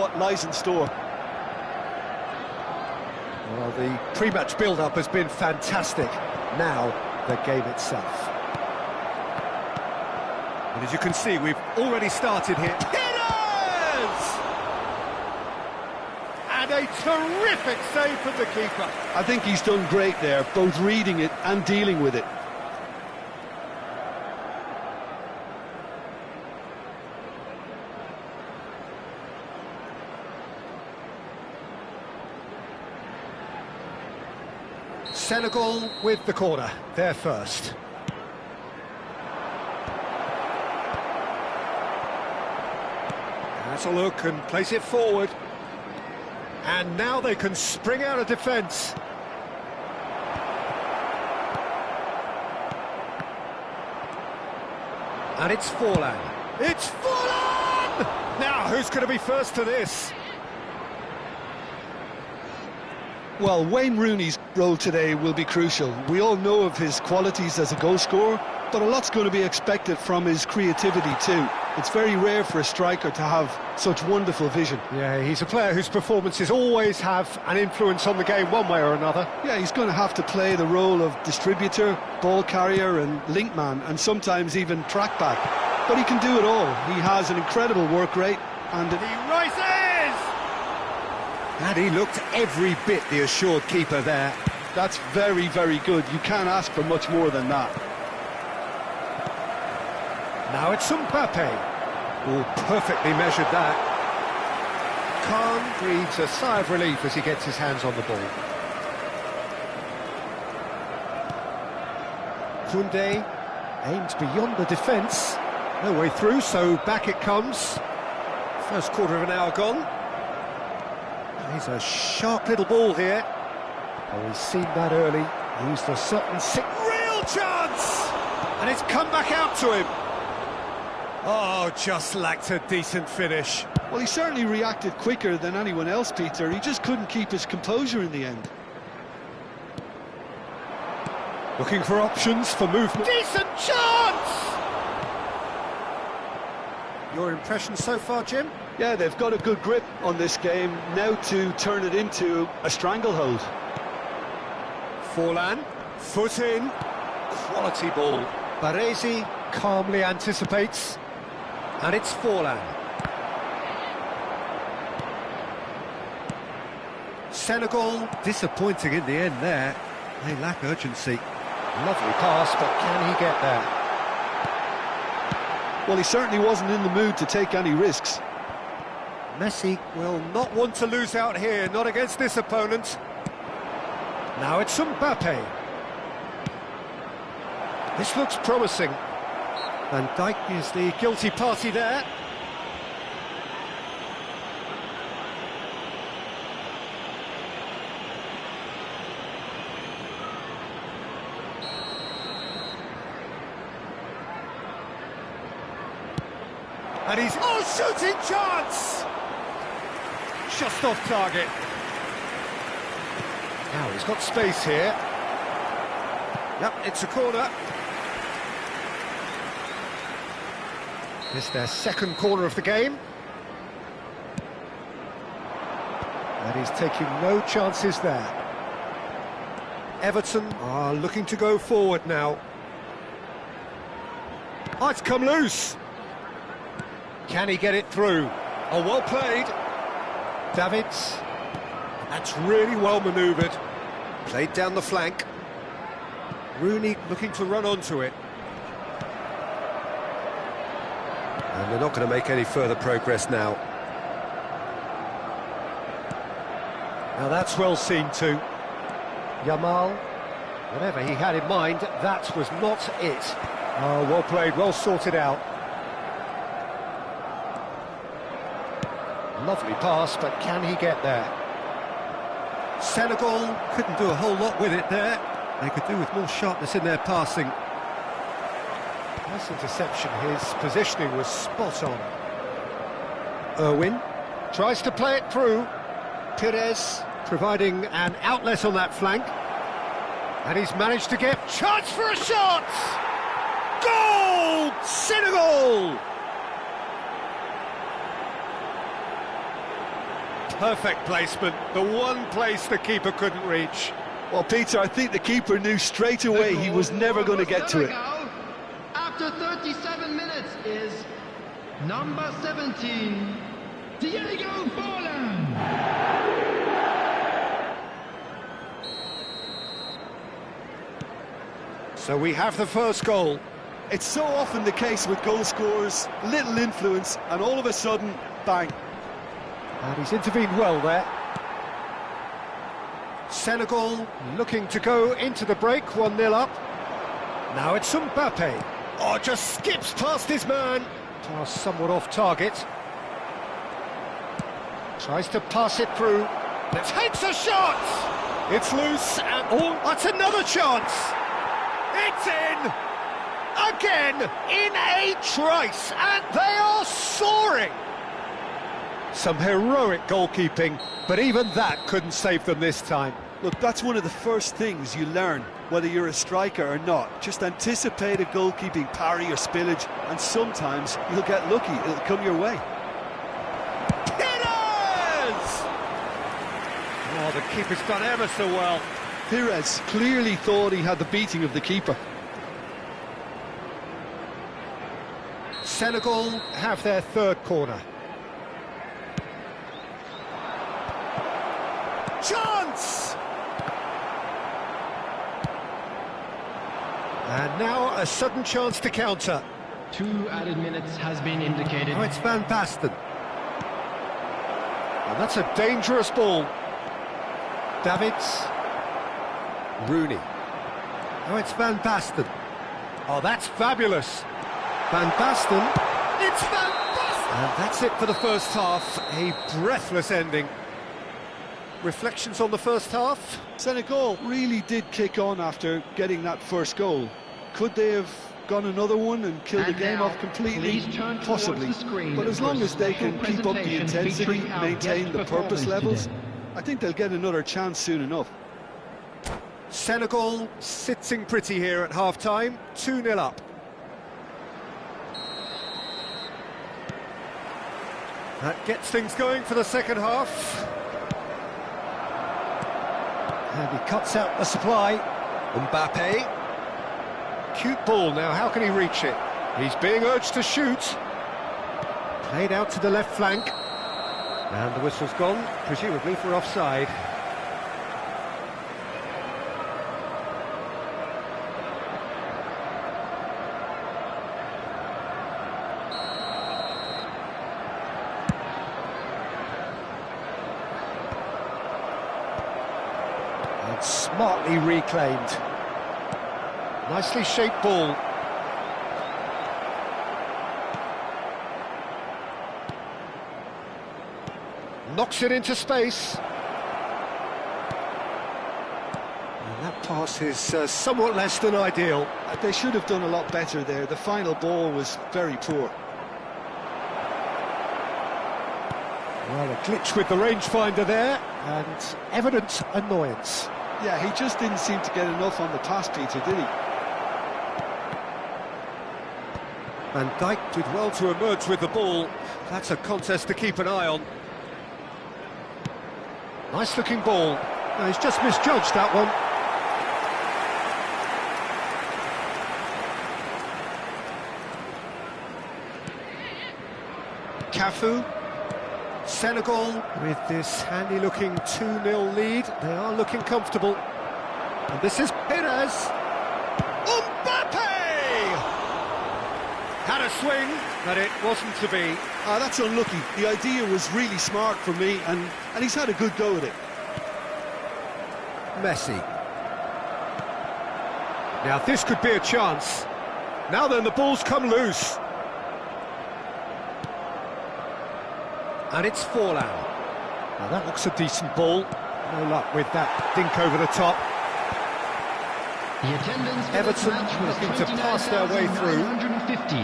what lies in store. Well, the pre-match build-up has been fantastic. Now, the game itself. And as you can see, we've already started here. Hitters! And a terrific save from the keeper. I think he's done great there, both reading it and dealing with it. Senegal with the corner, they're first. That's a look and place it forward. And now they can spring out of defence. And it's Forlan. It's Forlan! Now, who's going to be first to this? Well, Wayne Rooney's role today will be crucial. We all know of his qualities as a goal scorer, but a lot's going to be expected from his creativity too. It's very rare for a striker to have such wonderful vision. Yeah, he's a player whose performances always have an influence on the game one way or another. Yeah, he's going to have to play the role of distributor, ball carrier and link man, and sometimes even track back. But he can do it all. He has an incredible work rate, and He rises! And he looked every bit the assured keeper there. that's very, very good. You can't ask for much more than that. Now it's Mbappe. Oh, perfectly measured that. Khan breathes a sigh of relief as he gets his hands on the ball. Koundé aims beyond the defence. No way through, so back it comes. First quarter of an hour gone. He's a sharp little ball here. Oh, he's seen that early. Used a certain real chance! And it's come back out to him. Oh, just lacked a decent finish. Well, he certainly reacted quicker than anyone else, Peter. He just couldn't keep his composure in the end. Looking for options for movement. Decent chance! Your impression so far, Jim? Yeah, they've got a good grip on this game, now to turn it into a stranglehold. Forlan, foot in, quality ball. Baresi calmly anticipates, and it's Forlan. Senegal disappointing in the end there. They lack urgency. Lovely pass, but can he get there? Well, he certainly wasn't in the mood to take any risks. Messi will not want to lose out here, not against this opponent. Now it's Mbappe. This looks promising. Van Dijk is the guilty party there. And he's... Oh, shooting chance! Just off target. Now he's got space here. Yep, it's a corner. It's their second corner of the game. And he's taking no chances there. Everton are looking to go forward now. Oh, it's come loose. Can he get it through? Oh, well played. Davids. That's really well manoeuvred. Played down the flank. Rooney looking to run onto it. And they're not going to make any further progress now. Now that's well seen too. Yamal, whatever he had in mind, that was not it. Oh, well played, well sorted out. Lovely pass, but can he get there? Senegal couldn't do a whole lot with it there. They could do with more sharpness in their passing. Nice interception, his positioning was spot on. Irwin tries to play it through. Pires providing an outlet on that flank. And he's managed to get chance for a shot! Goal! Senegal! Perfect placement, the one place the keeper couldn't reach. Well, Peter, I think the keeper knew straight away he was never going to get to it. After 37 minutes is number 17, Diego Forlan. So we have the first goal. It's so often the case with goal scorers, little influence, and all of a sudden, bang. And he's intervened well there. Senegal looking to go into the break, 1-0 up. Now it's Mbappe. Oh, just skips past his man. Pass somewhat off target. Tries to pass it through. Takes a shot! It's loose, and oh, that's another chance! It's in! Again, in a trice, and they are soaring! Some heroic goalkeeping, but even that couldn't save them this time. Look, that's one of the first things you learn, whether you're a striker or not. Just anticipate a goalkeeping parry or spillage, and sometimes you'll get lucky, it'll come your way. Pires! Oh, the keeper's done ever so well. Pires clearly thought he had the beating of the keeper. Senegal have their third corner. Chance! And now a sudden chance to counter. 2 added minutes has been indicated. Oh, it's Van Basten. And that's a dangerous ball. Davids. Rooney. Oh, it's Van Basten. Oh, that's fabulous. Van Basten. It's Van Basten! And that's it for the first half. A breathless ending. Reflections on the first half? Senegal really did kick on after getting that first goal. Could they have gone another one and killed the game off completely? Possibly. But as long as they can keep up the intensity, maintain the purpose levels, I think they'll get another chance soon enough. Senegal sitting pretty here at half-time, 2-0 up. That gets things going for the second half. And he cuts out the supply. Mbappe. Cute ball now, how can he reach it? He's being urged to shoot. Played out to the left flank. And the whistle's gone, presumably for offside. And smartly reclaimed. Nicely shaped ball. Knocks it into space. And that pass is somewhat less than ideal. They should have done a lot better there. The final ball was very poor. Well, a glitch with the rangefinder there, and evident annoyance. Yeah, he just didn't seem to get enough on the pass, Peter, did he? Van Dijk did well to emerge with the ball. That's a contest to keep an eye on. Nice looking ball. No, he's just misjudged that one. Cafu. Senegal with this handy looking 2-0 lead. They are looking comfortable. And this is Pires. Mbappe! Had a swing, but it wasn't to be. That's unlucky. The idea was really smart for me, and he's had a good go at it. Messi. Now this could be a chance. Now then, the ball's come loose. And it's Forlan. Now that looks a decent ball. No luck with that dink over the top. The attendance for Everton this match was looking to pass their way through. 29,950.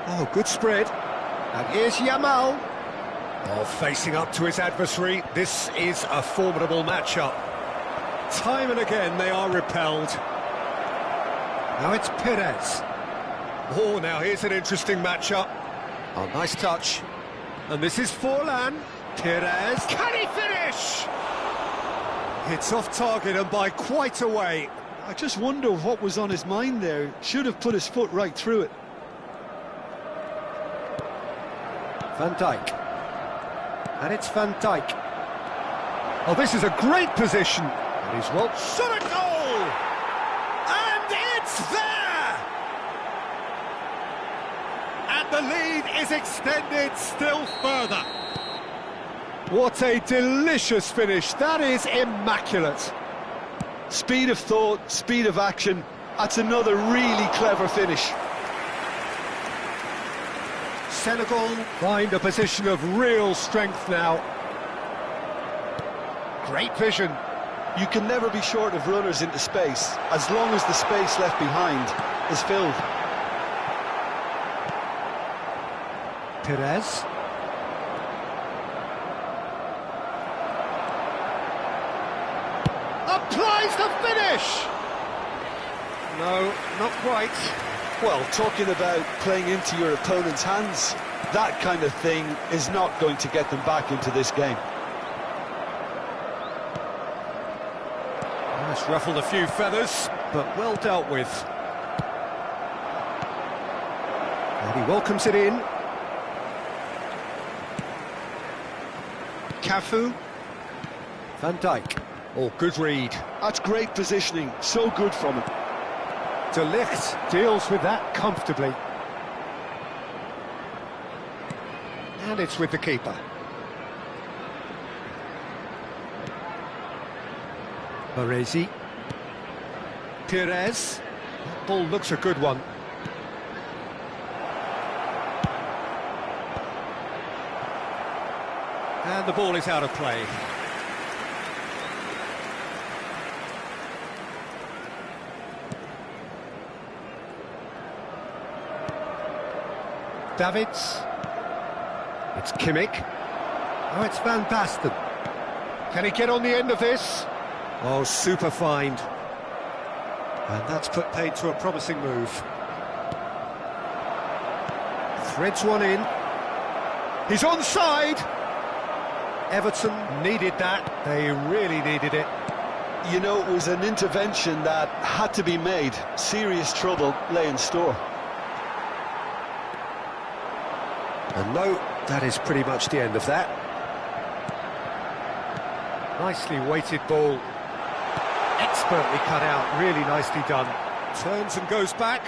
Oh, good spread. And here's Yamal. Oh, facing up to his adversary. This is a formidable matchup. Time and again they are repelled. Now it's Pires. Oh, now here's an interesting matchup. Oh, nice touch. And this is Forlan. Perez. Can he finish? It's off target and by quite a way. I just wonder what was on his mind there. Should have put his foot right through it. Van Dijk. And it's Van Dijk. Oh, this is a great position. And he's well... Shot a goal! And it's there! And the lead is extended still further. What a delicious finish. That is immaculate. Speed of thought, speed of action. That's another really clever finish. Senegal find a position of real strength now. Great vision. You can never be short of runners into space, as long as the space left behind is filled. Perez. Applies the finish! No, not quite. Well, talking about playing into your opponent's hands, that kind of thing is not going to get them back into this game. That's ruffled a few feathers, but well dealt with. And he welcomes it in. Cafu. Van Dijk. Oh, good read. That's great positioning, so good from him. De Ligt deals with that comfortably. And it's with the keeper. Baresi. Perez. That ball looks a good one. And the ball is out of play. Davids. It's Kimmich. Oh, it's Van Basten. Can he get on the end of this? Oh, super find. And that's put paid to a promising move. Threads one in. He's onside! Everton needed that. They really needed it. You know, it was an intervention that had to be made. Serious trouble lay in store. And no, that is pretty much the end of that. Nicely weighted ball. Expertly cut out, really nicely done. Turns and goes back.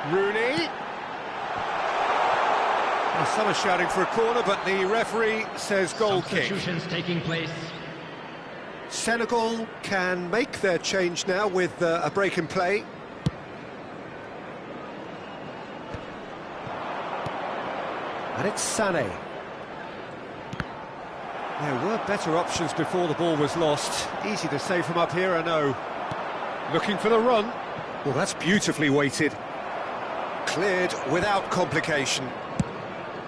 Rooney. Well, some are shouting for a corner, but the referee says goal kick. Substitutions taking place. Senegal can make their change now with a break in play. And it's Sané. There were better options before the ball was lost. Easy to say from up here, I know. Looking for the run. Well, that's beautifully weighted. Cleared without complication.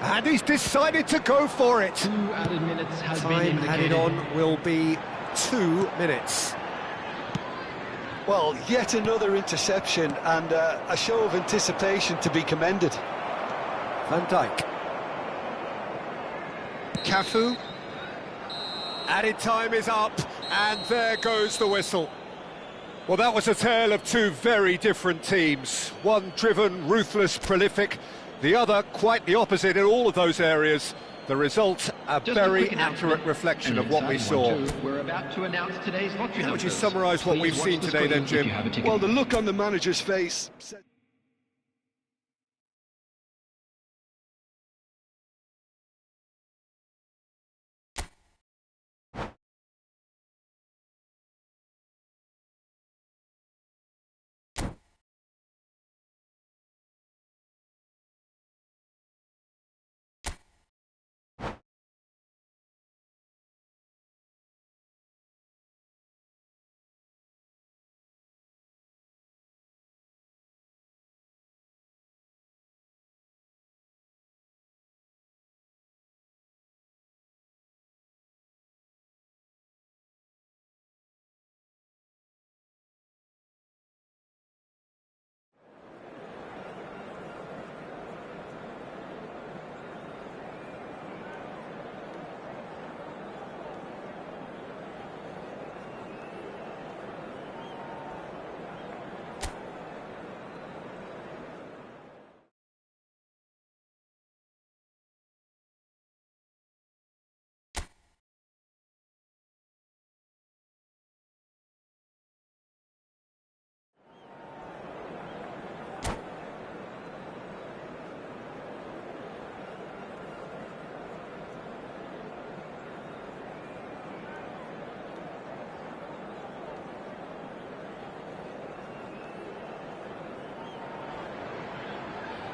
And he's decided to go for it. 2 added minutes has been Time indicated. added on will be 2 minutes. Well, yet another interception and a show of anticipation to be commended. Van Dijk. Cafu. Added time is up, and there goes the whistle. Well, that was a tale of two very different teams. One driven, ruthless, prolific. The other quite the opposite in all of those areas. The result, a Just very quick accurate reflection An of what we exciting saw. one too. We're about to announce today's lottery How would you numbers. summarise what Please we've watch seen the today then, screen if Jim? you have a ticket. Well, the look on the manager's face said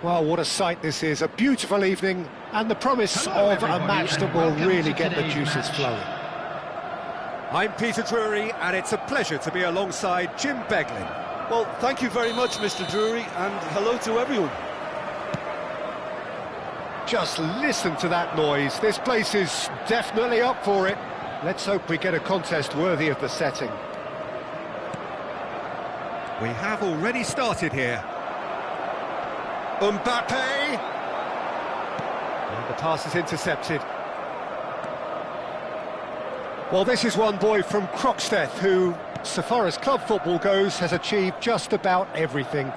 Well, what a sight this is, a beautiful evening, and the promise Hello, of a everybody, match and that will welcome really to get the today's juices match. flowing. I'm Peter Drury, and it's a pleasure to be alongside Jim Beglin. Well, thank you very much, Mr. Drury, and hello to everyone. Just listen to that noise. This place is definitely up for it. Let's hope we get a contest worthy of the setting. We have already started here. Mbappe! And the pass is intercepted. Well, this is one boy from Croxteth who, so far as club football goes, has achieved just about everything.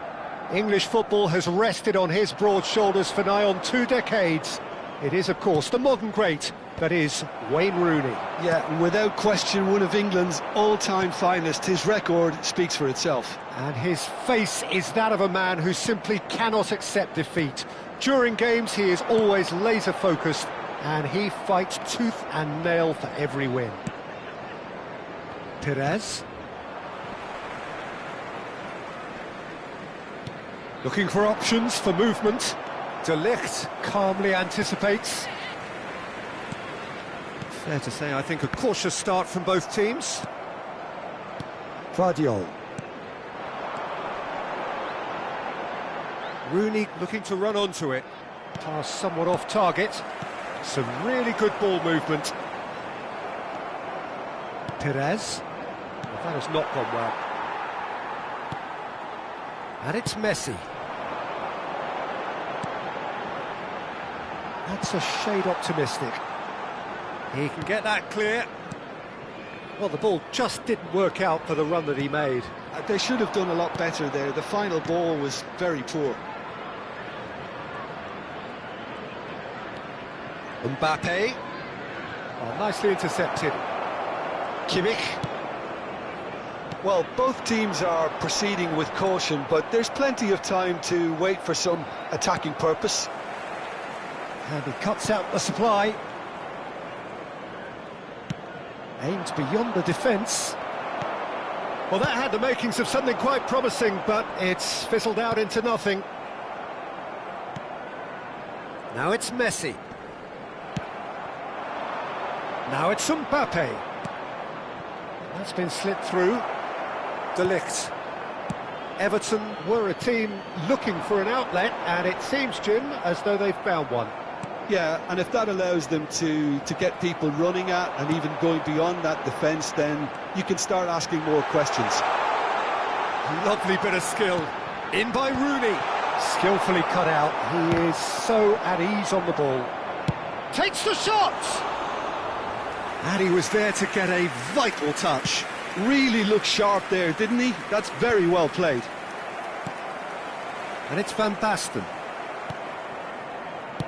English football has rested on his broad shoulders for nigh on 2 decades. It is, of course, the modern great that is Wayne Rooney. Yeah, without question, one of England's all-time finest. His record speaks for itself. And his face is that of a man who simply cannot accept defeat. During games, he is always laser-focused, and he fights tooth and nail for every win. Perez. Looking for options for movement. De Ligt calmly anticipates. Fair to say, I think a cautious start from both teams. Vardiol. Rooney looking to run onto it. Pass somewhat off target. Some really good ball movement. Perez. Well, that has not gone well. And it's Messi. That's a shade optimistic. He can get that clear. Well, the ball just didn't work out for the run that he made. They should have done a lot better there. The final ball was very poor. Mbappe. Oh, nicely intercepted. Kimmich. Well, both teams are proceeding with caution, but there's plenty of time to wait for some attacking purpose. And he cuts out the supply. Aimed beyond the defence. Well, that had the makings of something quite promising, but it's fizzled out into nothing. Now it's Messi. Now it's Mbappe. That's been slipped through. De Ligt. Everton were a team looking for an outlet, and it seems, Jim, as though they've found one. Yeah, and if that allows them to get people running at and even going beyond that defence, then you can start asking more questions. Lovely bit of skill. In by Rooney. Skillfully cut out. He is so at ease on the ball. Takes the shot! And he was there to get a vital touch. Really looked sharp there, didn't he? That's very well played. And it's Van Basten.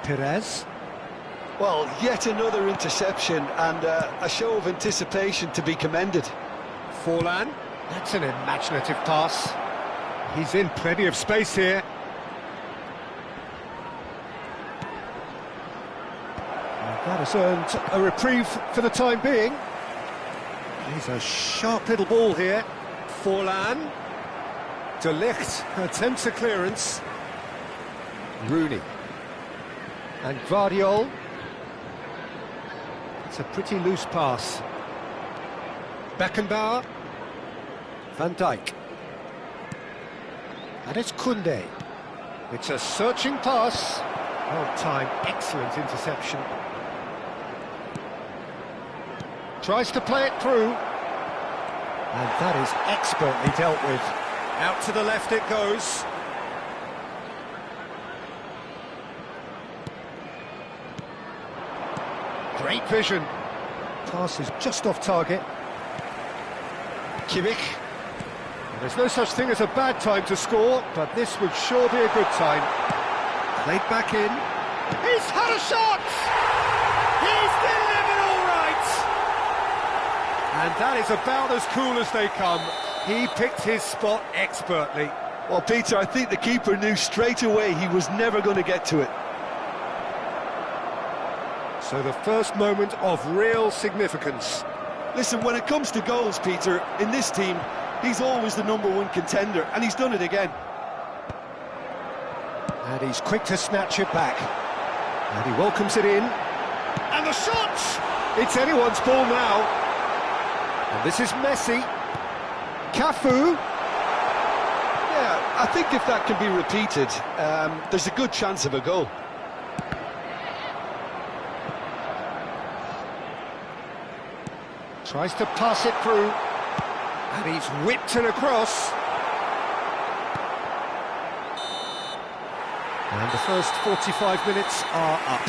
Perez. Well, yet another interception and a show of anticipation to be commended. Forlan. That's an imaginative pass. He's in plenty of space here. And that has earned a reprieve for the time being. He's a sharp little ball here. Forlan. De Ligt attempts a clearance. Rooney. And Vardiol. It's a pretty loose pass. Beckenbauer. Van Dijk. And it's Koundé. It's a searching pass. Well timed, excellent interception. Tries to play it through. And that is expertly dealt with. Out to the left it goes. Great vision. Pass is just off target. Kimmich. There's no such thing as a bad time to score, but this would sure be a good time. Played back in. He's had a shot! He's delivered all right! And that is about as cool as they come. He picked his spot expertly. Well, Peter, I think the keeper knew straight away he was never going to get to it. So the first moment of real significance. Listen, when it comes to goals, Peter, in this team, he's always the #1 contender, and he's done it again. And he's quick to snatch it back. And he welcomes it in. And the shot! It's anyone's ball now. And this is Messi. Cafu. Yeah, I think if that can be repeated, there's a good chance of a goal. Tries to pass it through. And he's whipped it across. And the first 45 minutes are up.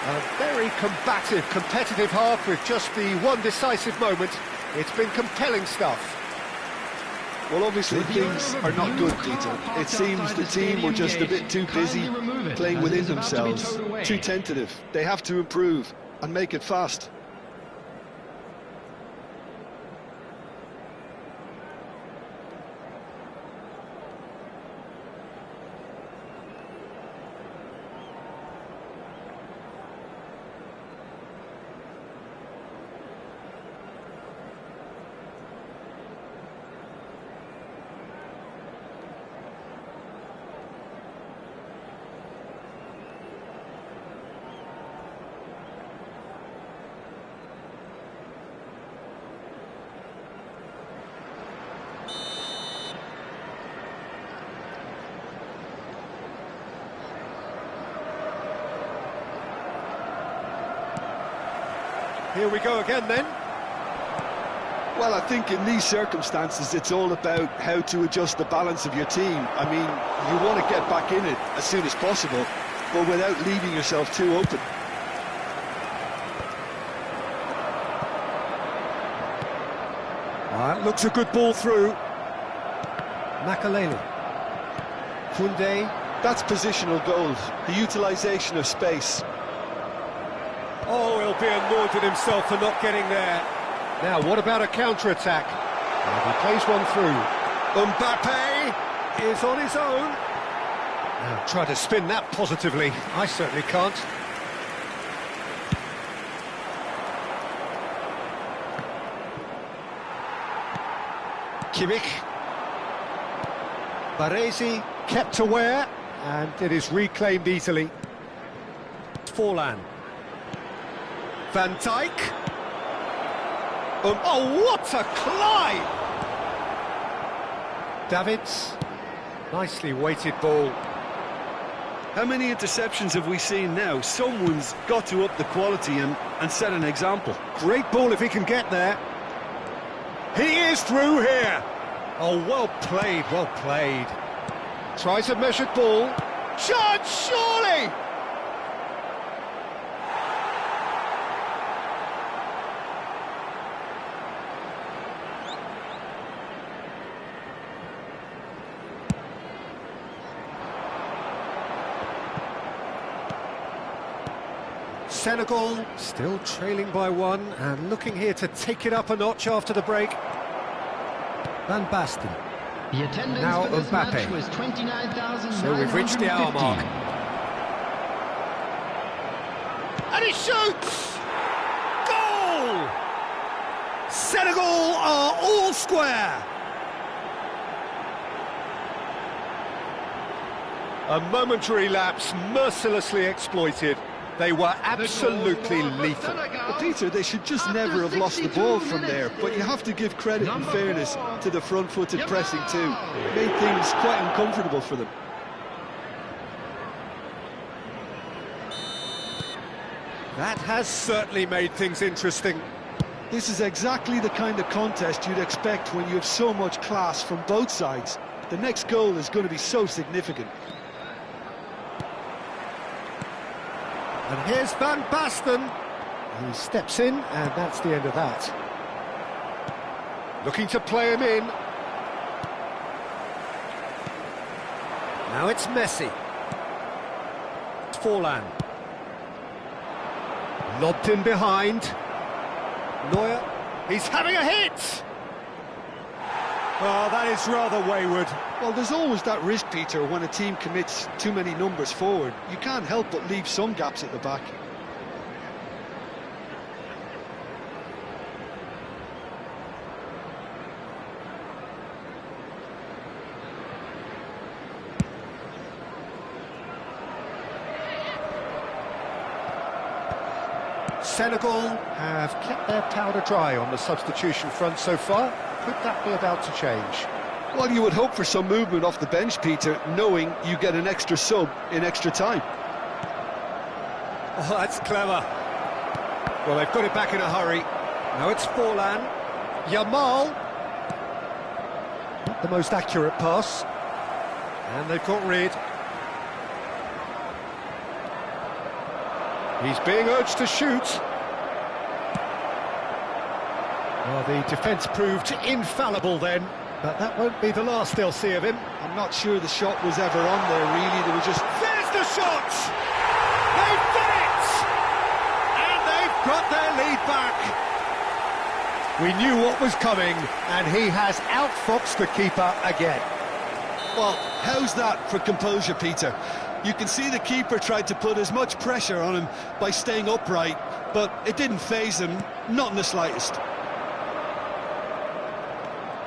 A very combative, competitive half with just the one decisive moment. It's been compelling stuff. Well, obviously things are not good, Peter. It seems the team were just a bit too busy playing within themselves, too tentative. They have to improve and make it fast. Here we go again then. Well, I think in these circumstances it's all about how to adjust the balance of your team. I mean, you want to get back in it as soon as possible, but without leaving yourself too open. Looks a good ball through. Makalele. Koundé. That's positional goals, the utilisation of space. Oh, he'll be annoyed at himself for not getting there. Now, what about a counter-attack? And he plays one through. Mbappe is on his own. Now, try to spin that positively. I certainly can't. Kimmich. Baresi kept aware, and it is reclaimed easily. Forlan. Van Dijk. Oh, what a climb! Davids. Nicely weighted ball. How many interceptions have we seen now? Someone's got to up the quality and set an example. Great ball if he can get there. He is through here. Oh, well played, well played. Tries a measured ball. Chance, surely! Senegal still trailing by one and looking here to take it up a notch after the break. Van Basten. The attendance Now for this Mbappe. match was 29,950. So we've reached the hour mark. And he shoots! Goal! Senegal are all square. A momentary lapse mercilessly exploited. They were absolutely lethal. Well, Peter, they should just never have lost the ball from there, but you have to give credit and fairness to the front-footed pressing too. It made things quite uncomfortable for them. That has certainly made things interesting. This is exactly the kind of contest you'd expect when you have so much class from both sides. The next goal is going to be so significant. And here's Van Basten. He steps in, and that's the end of that. Looking to play him in. Now it's Messi. Forlan. Lobbed in behind. Neuer. He's having a hit! Oh, that is rather wayward. Well, there's always that risk, Peter, when a team commits too many numbers forward. You can't help but leave some gaps at the back. Senegal have kept their powder dry on the substitution front so far. Could that be about to change? Well, you would hope for some movement off the bench, Peter, knowing you get an extra sub in extra time. Oh, that's clever. Well, they've got it back in a hurry. Now it's Forlan. Yamal. Not the most accurate pass. And they've got rid. He's being urged to shoot. Well, the defence proved infallible then, but that won't be the last they'll see of him. I'm not sure the shot was ever on there, really. They were just... There's the shot! They've done it! And they've got their lead back. We knew what was coming, and he has outfoxed the keeper again. Well, how's that for composure, Peter? You can see the keeper tried to put as much pressure on him by staying upright, but it didn't faze him, not in the slightest.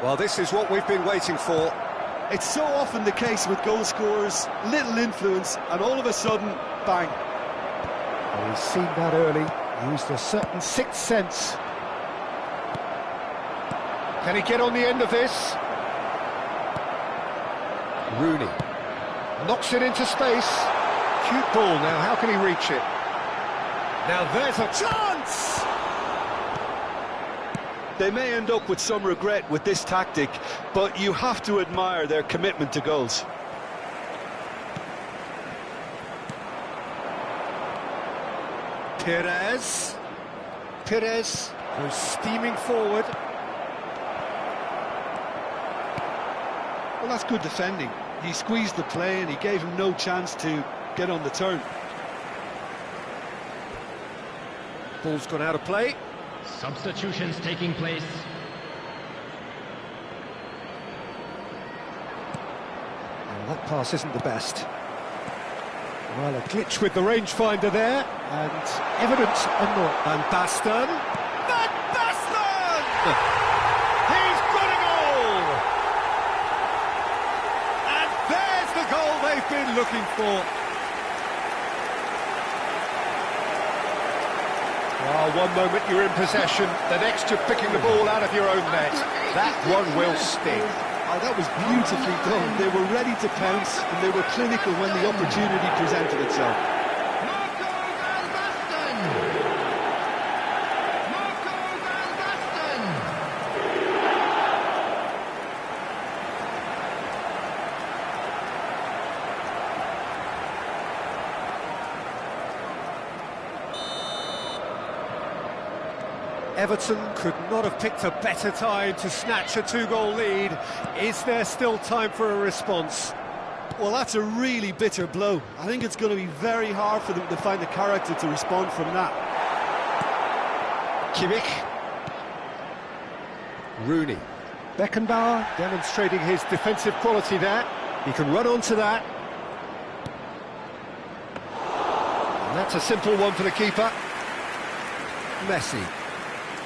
Well, this is what we've been waiting for. It's so often the case with goal scorers, little influence, and all of a sudden, bang. Well, he's seen that early, used a certain sixth sense. Can he get on the end of this? Rooney knocks it into space. Cute ball now, how can he reach it? Now there's a chance! They may end up with some regret with this tactic, but you have to admire their commitment to goals. Perez goes steaming forward. Well, that's good defending. He squeezed the play and he gave him no chance to get on the turn. Ball's gone out of play. Substitutions taking place. Well, that pass isn't the best. Well, a glitch with the rangefinder there, and evidence of not. Van Basten! Van Basten! He's got a goal! And there's the goal they've been looking for. Well, one moment you're in possession, the next you're picking the ball out of your own net. That one will sting. Oh, that was beautifully done. They were ready to pounce and they were clinical when the opportunity presented itself. Everton could not have picked a better time to snatch a two-goal lead. Is there still time for a response? Well, that's a really bitter blow. I think it's going to be very hard for them to find the character to respond from that. Kimmich. Rooney. Beckenbauer demonstrating his defensive quality there. He can run onto that. And that's a simple one for the keeper. Messi.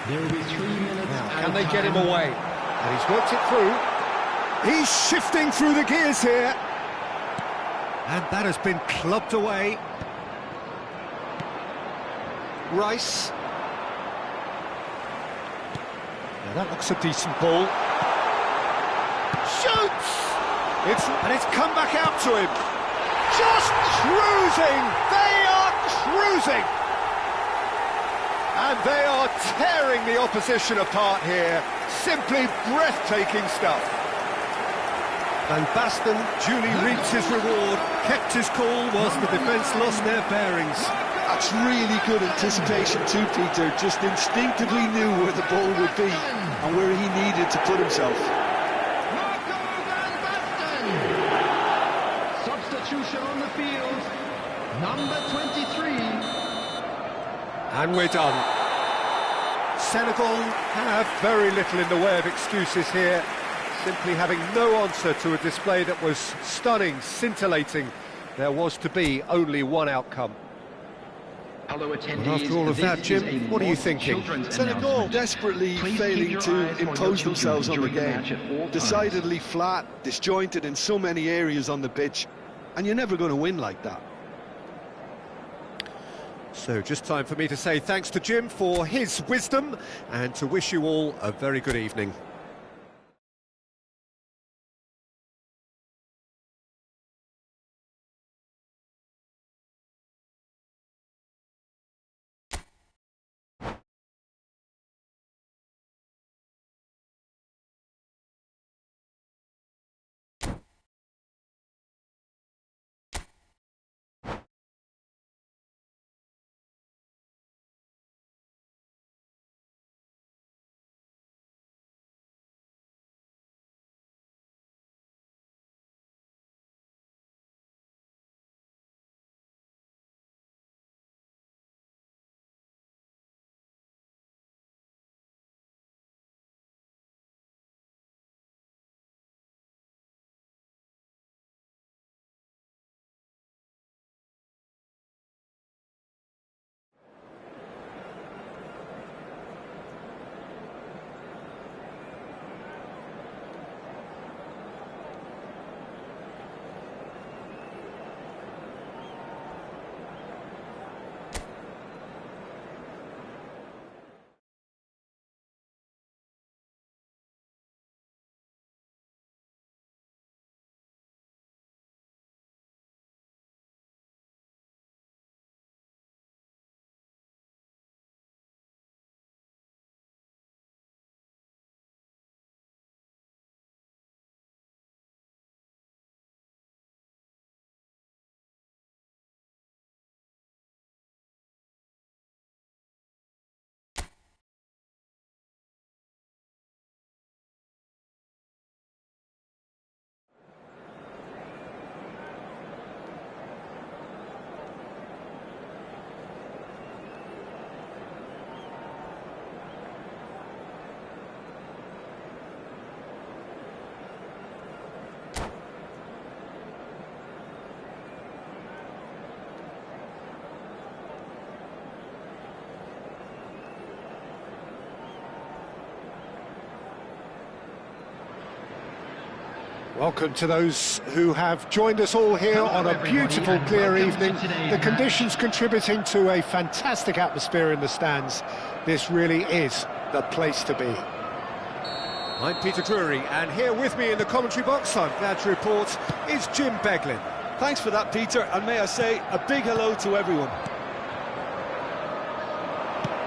There will be 3 minutes. Now, can they get him away? And he's worked it through. He's shifting through the gears here. And that has been clubbed away. Rice. Now that looks a decent ball. Shoots! And it's come back out to him. Just cruising! They are cruising! And they are tearing the opposition apart here. Simply breathtaking stuff. Van Basten duly reaped his reward, kept his cool whilst the defence lost their bearings. That's really good anticipation too, Peter. Just instinctively knew where the ball would be and where he needed to put himself. Substitution on the field. Number 23. And we're done. Senegal have very little in the way of excuses here, simply having no answer to a display that was stunning, scintillating. There was to be only one outcome. And after all of that, Jim, what are you thinking? Senegal desperately failing to impose themselves on the game. Decidedly flat, disjointed in so many areas on the pitch, and you're never going to win like that. So just time for me to say thanks to Jim for his wisdom and to wish you all a very good evening. Welcome to those who have joined us all here on a beautiful, clear evening. The conditions contributing to a fantastic atmosphere in the stands. This really is the place to be. I'm Peter Drury, and here with me in the commentary box, I'm glad to report, is Jim Beglin. Thanks for that, Peter, and may I say a big hello to everyone.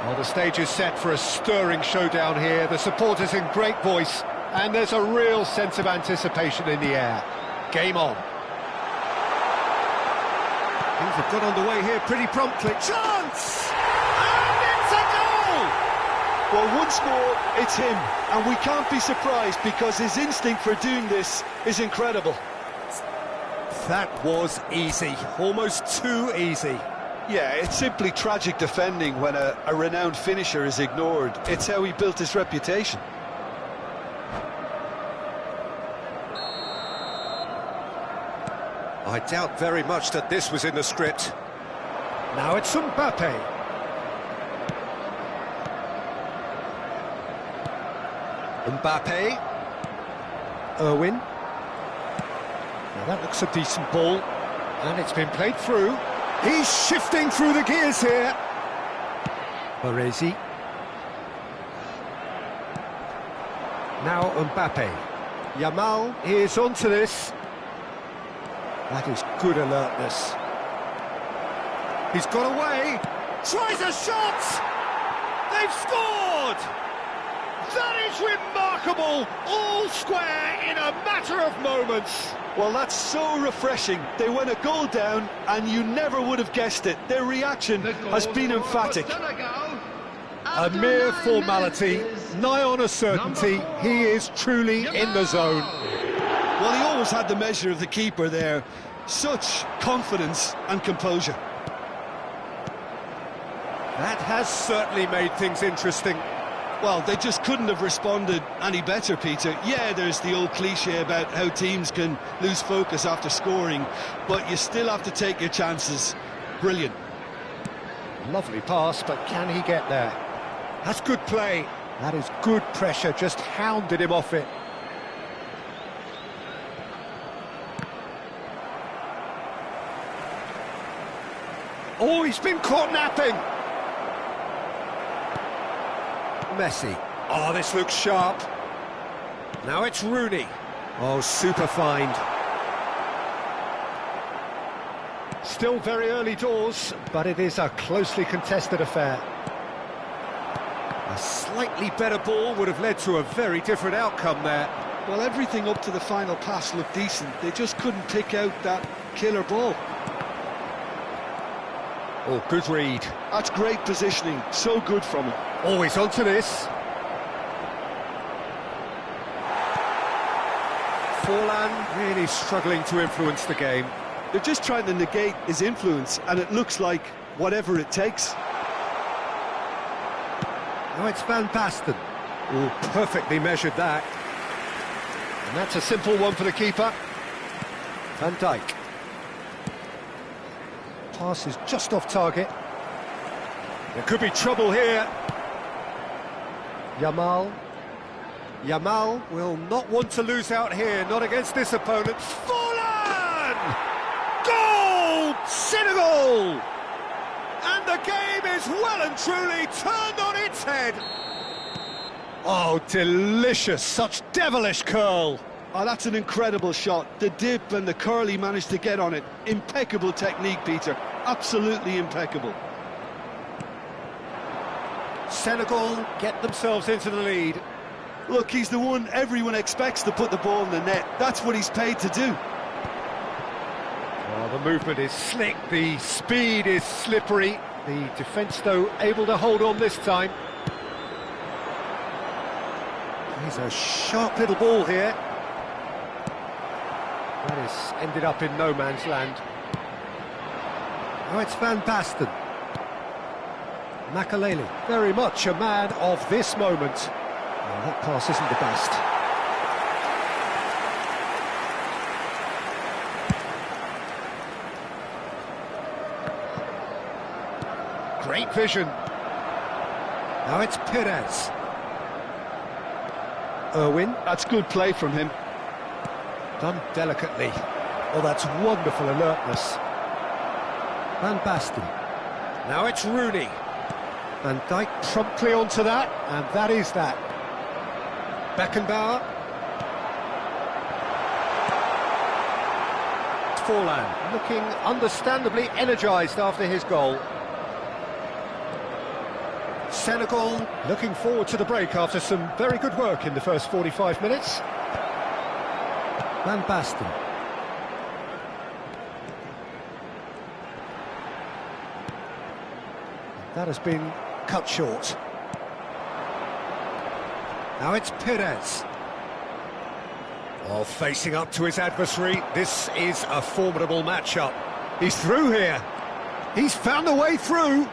Well, the stage is set for a stirring showdown here. The supporters in great voice. And there's a real sense of anticipation in the air. Game on. Things have got underway here pretty promptly. Chance! And it's a goal! Well, one score, it's him. And we can't be surprised because his instinct for doing this is incredible. That was easy. Almost too easy. Yeah, it's simply tragic defending when a renowned finisher is ignored. It's how he built his reputation. I doubt very much that this was in the script. Now it's Mbappe. Mbappe. Irwin. Now that looks a decent ball. And it's been played through. He's shifting through the gears here. Baresi. Now Mbappe. Yamal is onto this. That is good alertness. He's got away. Tries a shot! They've scored! That is remarkable! All square in a matter of moments. Well, that's so refreshing. They went a goal down and you never would have guessed it. Their reaction has been emphatic. A mere formality, nigh on a certainty. He is truly in the zone. Well, he always had the measure of the keeper there. Such confidence and composure. That has certainly made things interesting. Well, they just couldn't have responded any better, Peter. Yeah, there's the old cliche about how teams can lose focus after scoring, but you still have to take your chances. Brilliant. Lovely pass, but can he get there? That's good play. That is good pressure, just hounded him off it. Oh, he's been caught napping. Messi. Oh, this looks sharp. Now it's Rooney. Oh, super find. Still very early doors, but it is a closely contested affair. A slightly better ball would have led to a very different outcome there. Well, everything up to the final pass looked decent. They just couldn't pick out that killer ball. Oh, good read. That's great positioning. So good from him. Always onto this. Forlan really struggling to influence the game. They're just trying to negate his influence, and it looks like whatever it takes. Now it's Van Basten. Oh, perfectly measured that. And that's a simple one for the keeper. Van Dijk. Pass is just off target. There could be trouble here. Yamal. Yamal will not want to lose out here, not against this opponent. Forlan! Goal! Senegal! And the game is well and truly turned on its head. Oh, delicious, such devilish curl. Oh, that's an incredible shot. The dip and the curl he managed to get on it. Impeccable technique, Peter. Absolutely impeccable. Senegal get themselves into the lead. Look, he's the one everyone expects to put the ball in the net. That's what he's paid to do. Oh, the movement is slick, the speed is slippery. The defence, though, able to hold on this time. He's a sharp little ball here. That is ended up in no man's land. Now it's Van Basten. Makaleli, very much a man of this moment. Well, that pass isn't the best. Great vision. Now it's Perez. Irwin. That's good play from him. Done delicately. Oh, that's wonderful alertness. Van Basten. Now it's Rooney. Van Dijk promptly onto that, and that is that. Beckenbauer. Forlan looking understandably energised after his goal. Senegal looking forward to the break after some very good work in the first 45 minutes. Van Basten. That has been cut short. Now it's Perez. Oh, facing up to his adversary. This is a formidable matchup. He's through here. He's found a way through.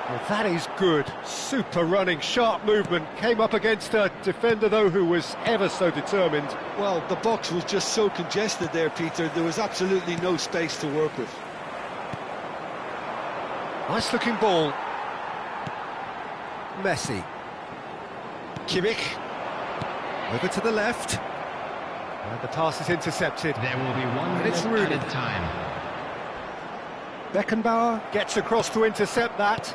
Well, that is good. Super running, sharp movement. Came up against a defender, though, who was ever so determined. Well, the box was just so congested there, Peter. There was absolutely no space to work with. Nice-looking ball. Messi. Kimmich. Over to the left. And the pass is intercepted. There will be 1 And it's minute Rooney. added time. Beckenbauer gets across to intercept that.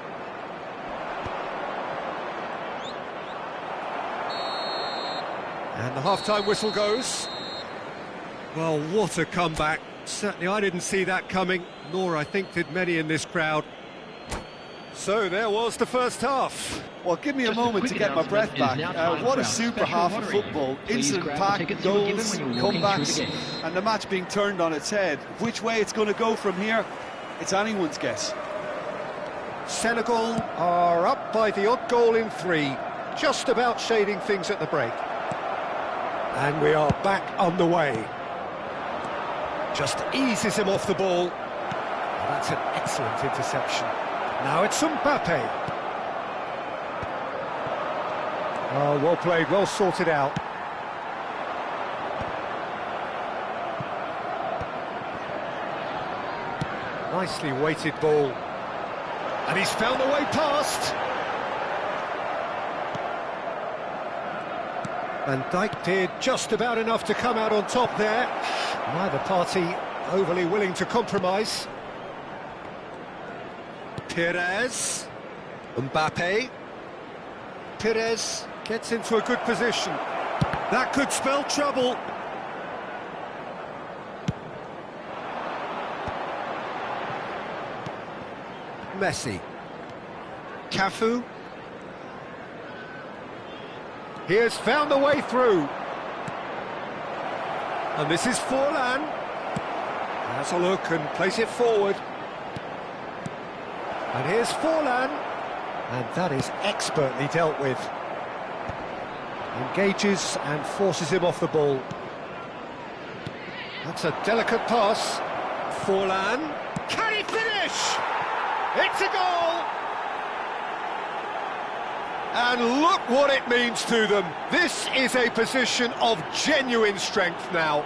And the half-time whistle goes. Well, what a comeback. Certainly I didn't see that coming, nor I think did many in this crowd. So there was the first half. Well, give me a Just a moment quick to get my breath announcement, back. it is now time What for a our super special half of watering. football. Please grab the Incident-packed tickets you were given goals, when you were walking through comebacks, the gate. and the match being turned on its head. Which way it's going to go from here, it's anyone's guess. Senegal are up by the odd goal in 3, just about shading things at the break. And we are back underway. Just eases him off the ball. That's an excellent interception. Now it's Mbappe. Oh, well played, well sorted out. Nicely weighted ball. And he's found a way past. Van Dijk did just about enough to come out on top there. Neither party overly willing to compromise. Perez, Mbappe. Perez gets into a good position. That could spell trouble. Messi. Cafu. He has found the way through. And this is Forlan. Has a look and plays it forward. And here's Forlan. And that is expertly dealt with. Engages and forces him off the ball. That's a delicate pass. Forlan. Can he finish? It's a goal! And look what it means to them. This is a position of genuine strength now.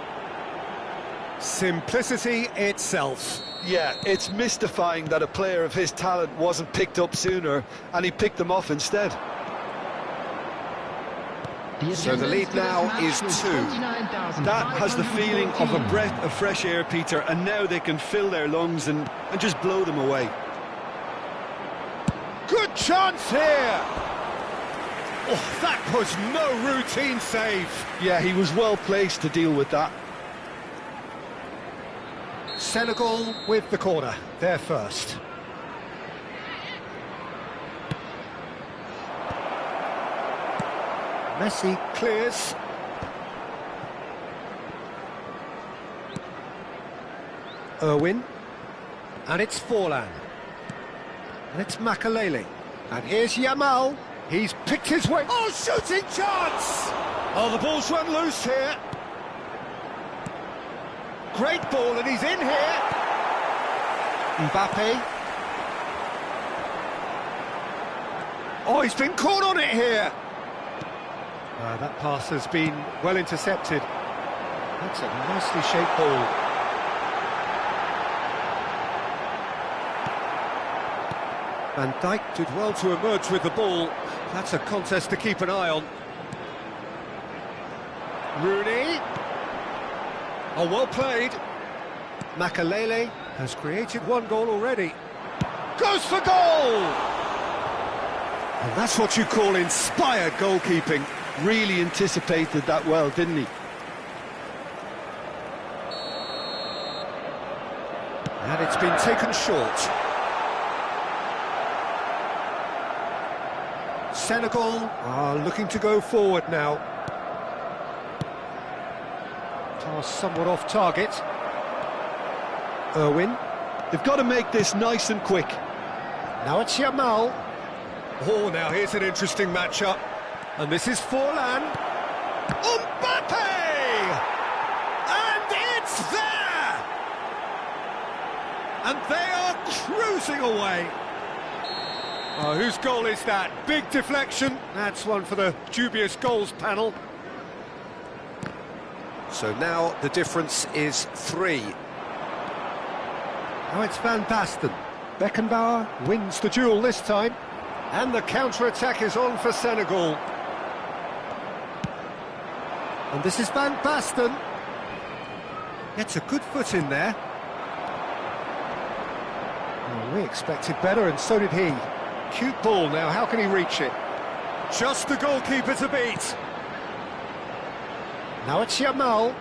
Simplicity itself. Yeah, it's mystifying that a player of his talent wasn't picked up sooner, and he picked them off instead. So the lead now is 2. That has the feeling of a breath of fresh air, Peter, and now they can fill their lungs and just blow them away. Good chance here! Oh, that was no routine save. Yeah, he was well placed to deal with that. Senegal with the corner, they're first. Messi clears. Irwin. And it's Forlan. And it's Makalele. And here's Yamal. He's picked his way. Oh, shooting chance! Oh, the ball's run loose here. Great ball, and he's in here. Mbappe. Oh, he's been caught on it here. That pass has been well intercepted. That's a nicely shaped ball. Van Dijk did well to emerge with the ball. That's a contest to keep an eye on. Rooney. Oh, well played. Makalele has created one goal already. Goes for goal! And that's what you call inspired goalkeeping. Really anticipated that well, didn't he? And it's been taken short. Senegal are looking to go forward now. Pass somewhat off target. Irwin. They've got to make this nice and quick. Now it's Yamal. Oh, now here's an interesting matchup. And this is Forlan. Mbappe! And it's there! And they are cruising away. Oh, whose goal is that? Big deflection. That's one for the dubious goals panel. So now the difference is 3. Now it's Van Basten. Beckenbauer wins the duel this time. And the counter-attack is on for Senegal. And this is Van Basten. Gets a good foot in there. Well, we expected better, and so did he. Cute ball now, how can he reach it? Just the goalkeeper to beat. Now it's Yamal.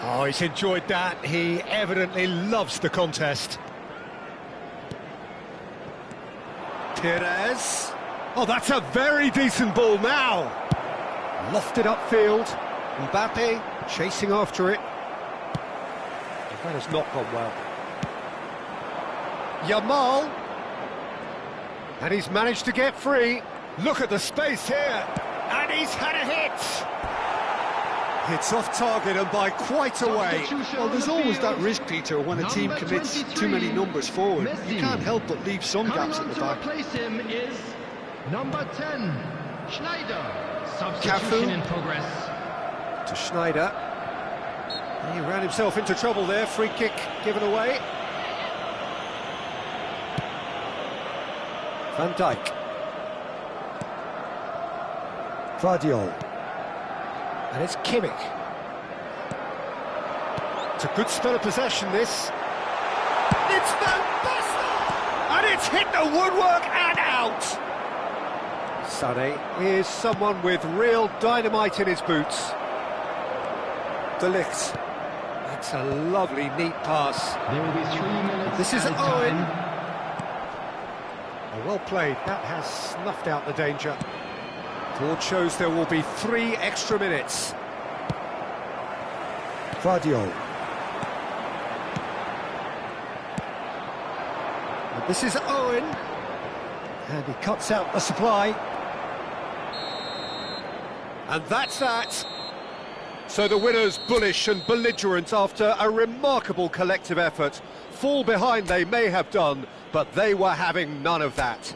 Oh, he's enjoyed that. He evidently loves the contest. Perez. Oh, that's a very decent ball now. Lofted upfield. Mbappe chasing after it. That has not gone well. Yamal. And he's managed to get free. Look at the space here. And he's had a hit. It's off target and by quite a way. Well, there's always that risk, Peter, when a team commits too many numbers forward. You can't help but leave some gaps at the back. To replace him is number 10, Schneider. Cafu Substitution in progress. to Schneider. He ran himself into trouble there. Free kick given away. Van Dijk. Vardiol. And it's Kimmich. It's a good spell of possession, this. It's Van Basten! And it's hit the woodwork and out. Sané is someone with real dynamite in his boots. De Ligt. That's a lovely, neat pass. There will be 3 minutes. This is added Owen. time. Oh, well played. That has snuffed out the danger. Board shows there will be 3 extra minutes. Vardio. And this is Owen. And he cuts out the supply. And that's that. So the winners bullish and belligerent after a remarkable collective effort. Fall behind they may have done, but they were having none of that.